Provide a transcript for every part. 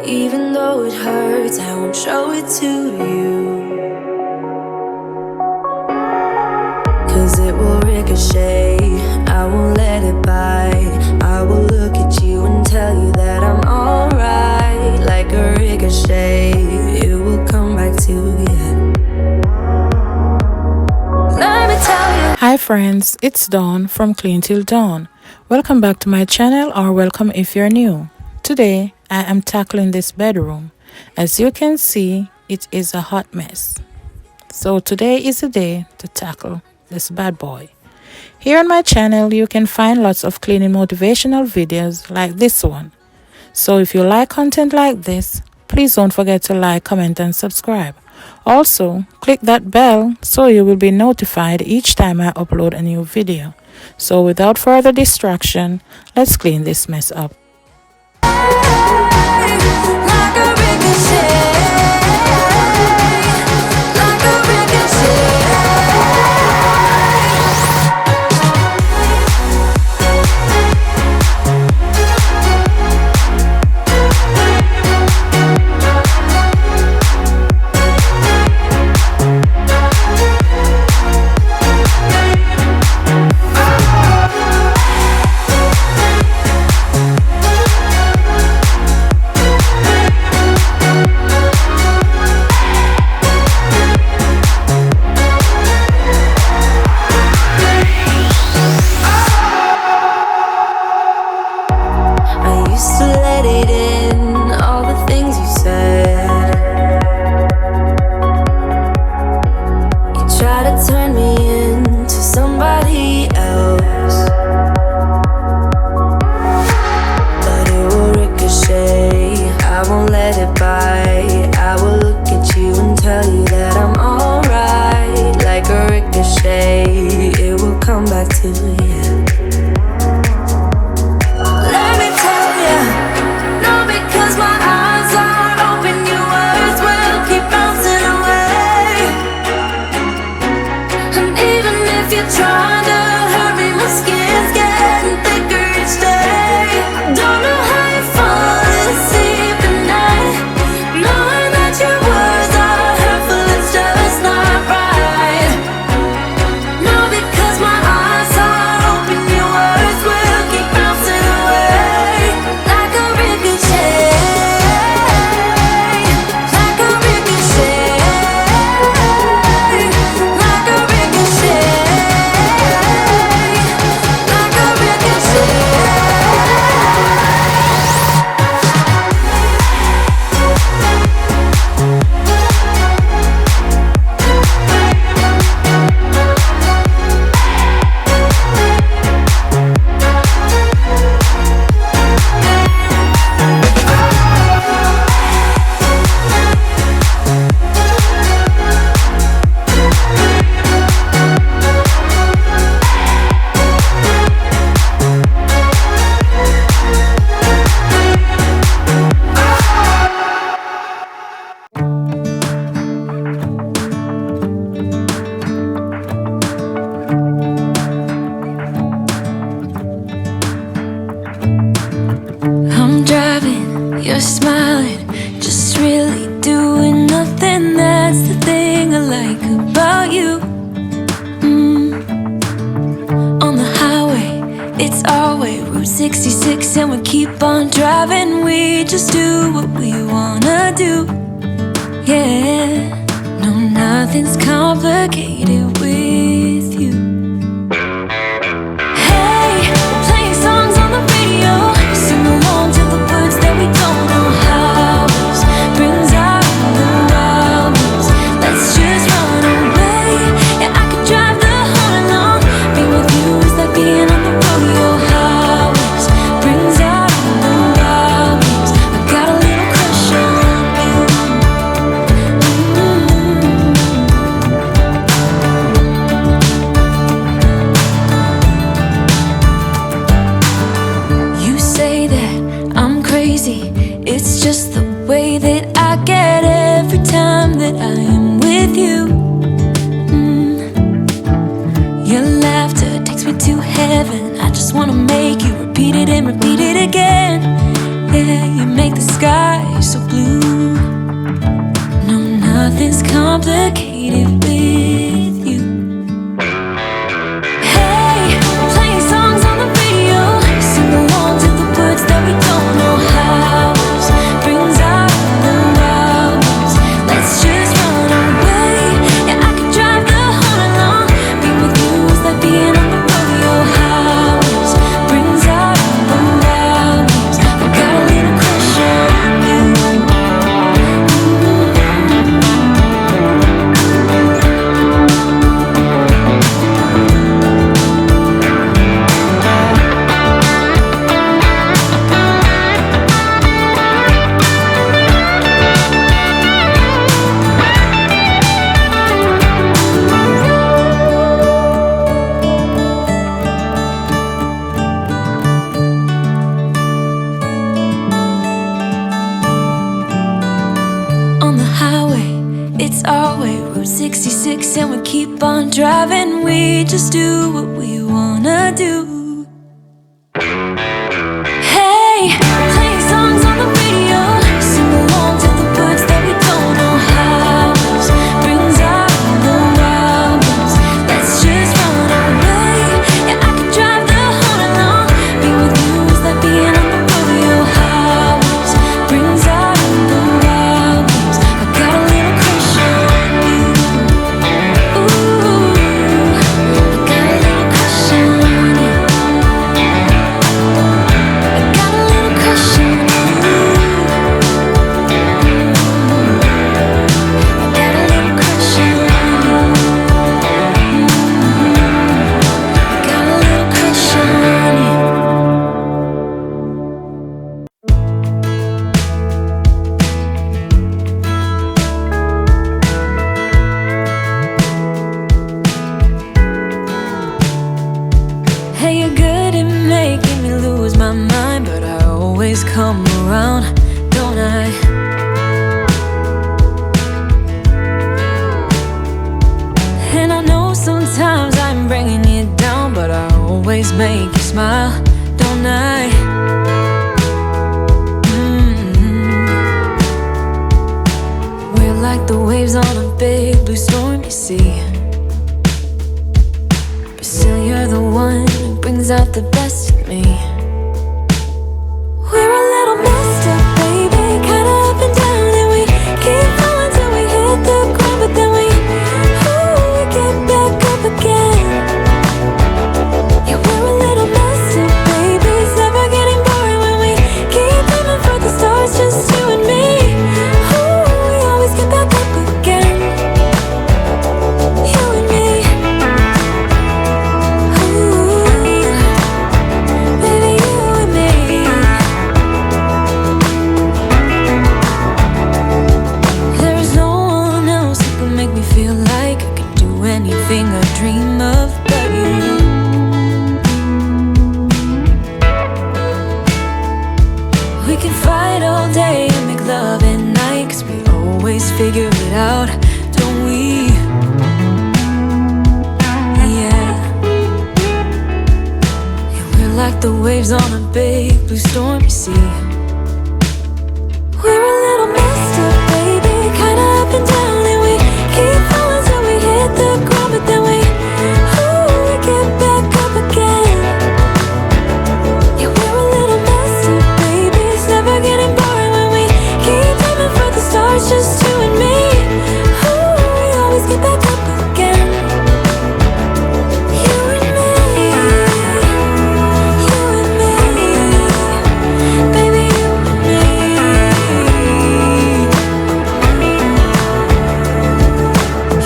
Even though it hurts, I won't show it to you. 'Cause it will ricochet, I won't let it bite. I will look at you and tell you that I'm alright. Like a ricochet, it will come back to you. Let me tell you. Hi friends, it's Dawn from Clean Till Dawn. Welcome back to my channel, or welcome if you're new. Today, I am tackling this bedroom. As you can see, it is a hot mess. So today is the day to tackle this bad boy. Here on my channel, you can find lots of cleaning motivational videos like this one. So if you like content like this, please don't forget to like, comment and subscribe. Also, click that bell so you will be notified each time I upload a new video. So without further distraction, let's clean this mess up. You're smiling, just really doing nothing. That's the thing I like about you. On the highway, it's our way, Route 66, and we keep on driving. We just do what we wanna do. Yeah, no, nothing's complicated with you. Hey, we're playing songs on the radio, sing along to the words that we don't know. House brings out the wildness. Let's just run away. Yeah, I could drive the whole along. Being with you is like being on the rodeo. House brings out the wildness. I got a little crush on you. You say that I'm crazy. It's just the way that I get every time that I am with you. Your laughter takes me to heaven. I just wanna make you repeat it and repeat it again. Yeah, you make the sky so blue. No, nothing's complicated with you. Hey, playing songs on the radio, sing along to the words that we don't know how. Brings out the wild. Let's just run away. Yeah, I could drive the whole night long. Being with you is like being on the rodeo house. Brings out the wild. I got a little crush on you. On the highway, it's our way, Route 66, and we keep on driving. We just do what we wanna do. Hey, playing songs on the radio, sing along to the words that we don't know how. Brings out the wild. Let's just run away. Yeah, I could drive the whole night long. Being with you is like being on the rodeo house. Brings out the wild. I got a little crush on you. Ooh, I got a little crush on you. I got a little crush on you. I got a little crush on you. I got a little crush on you. Hey, you're good at making me lose my mind, but I always come around, don't I? And I know sometimes I'm bringing you down, but I always make you smile, don't I? We're like the waves on a big blue stormy sea, but still you're the one who brings out the best in me. We're a little messed up, baby, kinda up and down, and we keep falling till we hit the ground, but then we get back up again. Yeah, we're a little messed up, baby, it's never getting boring when we keep aiming for the stars, just you and me. We always get back up again. You and me. Baby, you and me. There's no one else who can make me feel like I can do anything I dream of but you. We can fight all day and make love at night, 'cause we always figure it out, don't we? Yeah. And we're like the waves on a big blue stormy sea. We're a little messed up, baby, kinda up and down, and we keep falling till we hit the ground, but then we get back up again. Yeah, we're a little messed up, baby, it's never getting boring when we keep aiming for the stars, just you and me. We always get back up again. You and me. You and me. Baby, you and me.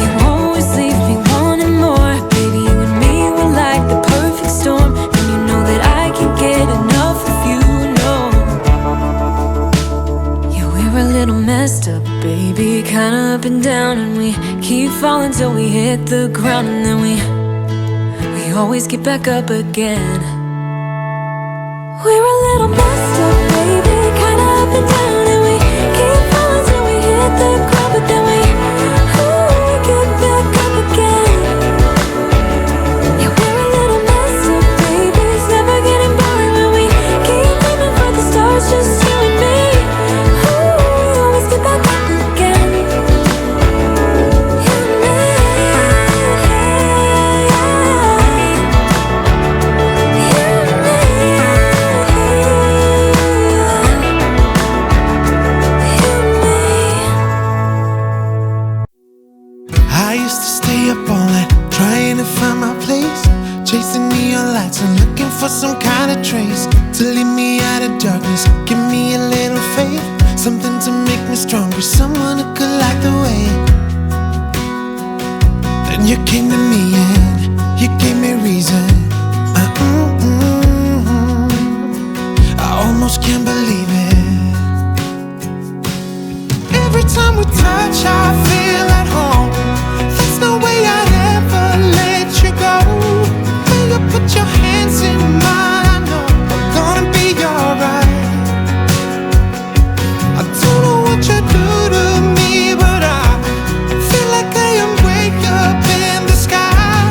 You always leave me wanting more. Baby, you and me were like the perfect storm, and you know that I can't get enough of you, no. Yeah, we're a little messed up, baby, kinda up and down, and we keep falling till we hit the ground, and then we always get back up again. We're a little messed up, baby, kinda up and down, and we keep falling till we hit the ground, but then we get back up again. Yeah, we're a little messed up, baby, it's never getting boring when we keep aiming for the stars, just you and me. stronger, someone who could light the way. Then you came to me and you gave me reason. I almost can't believe it. Every time we touch, I feel at home. There's no way I'd ever let you go. When you put your hands in mine, I know I'm gonna be alright. I don't know what you do to me, but I feel like I am way up in the sky.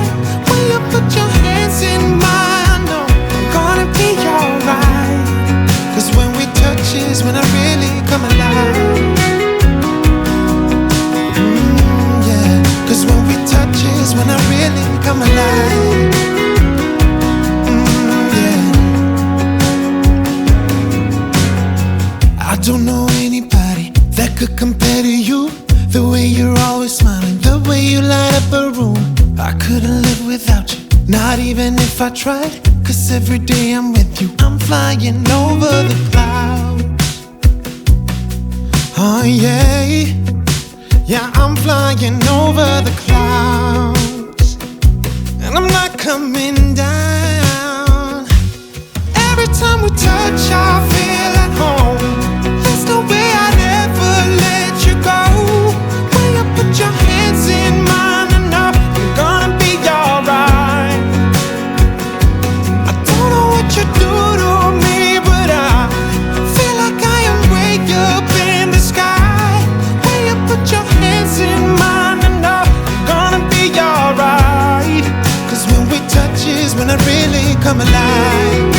When you put your hands in mine, I know I'm gonna be alright. 'Cause when we touch is when I really come alive. Yeah, 'cause when we touch is when I really come alive. Yeah. I don't know anybody that could compare to you. The way you're always smiling, the way you light up a room. I couldn't live without you, not even if I tried. 'Cause every day I'm with you, I'm flying over the clouds. Oh yeah, yeah, I'm flying over the clouds. And I'm not coming down. Every time we touch, I feel at home. There's no way I'd ever let you go. When you put your hands in mine, I know I'm gonna be alright. I don't know what you do to me, but I feel like I am way up in the sky. When you put your hands in mine, I know I'm gonna be alright. 'Cause when we touch is when I really come alive.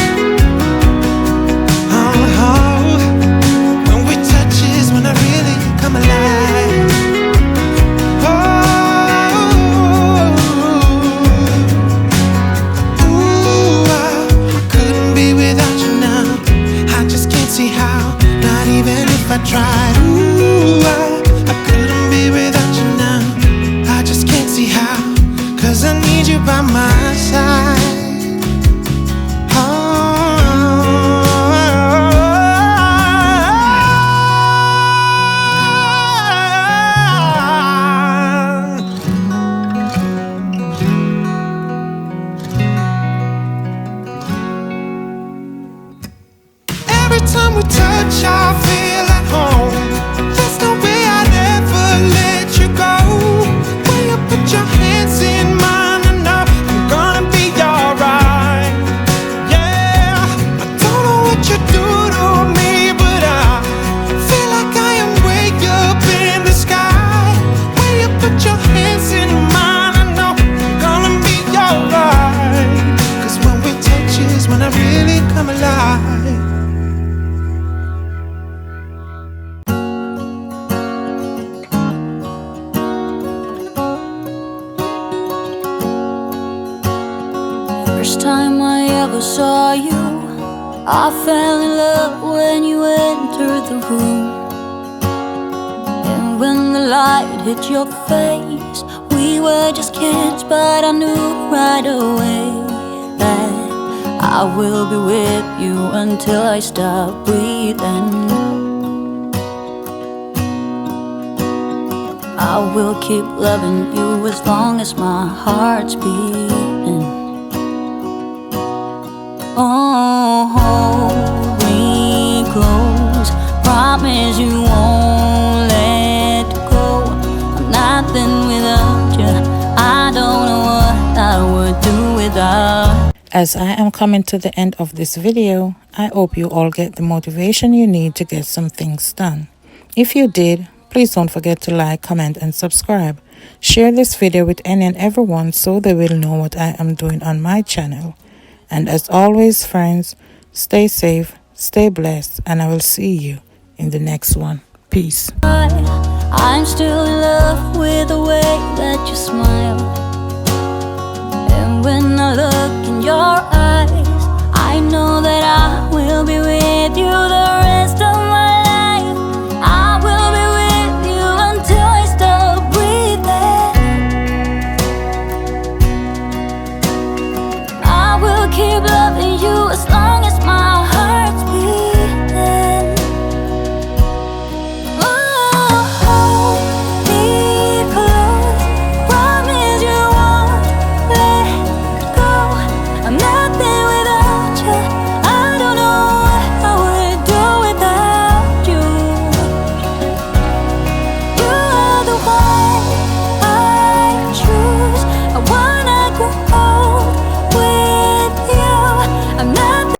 When we touch is when I really come alive. I couldn't be without you now. I just can't see how, not even if I tried. I couldn't be without you now. I just can't see how, 'cause I need you by my side. Every time we touch, I feel at home. There's no way I'd ever let you go. When you put your hands in mine, I know I'm gonna be alright. Yeah, I don't know what you do to me, but I feel like I am way up in the sky. When you put your hands in mine, I know I'm gonna be alright. 'Cause when we touch is when I really come alive. First time I ever saw you, I fell in love when you entered the room. And when the light hit your face, we were just kids, but I knew right away that I will be with you until I stop breathing. I will keep loving you as long as my heart's beating. Oh, hold me close, promise you won't let go. I'm nothing without you, I don't know what I would do without. As I am coming to the end of this video, I hope you all get the motivation you need to get some things done. If you did, please don't forget to like, comment and subscribe. Share this video with any and everyone so they will know what I am doing on my channel. And as always, friends, stay safe, stay blessed, and I will see you in the next one. Peace. I'm still in love with the way that you smile. And when I look in your eyes, I know that I will be with you the rest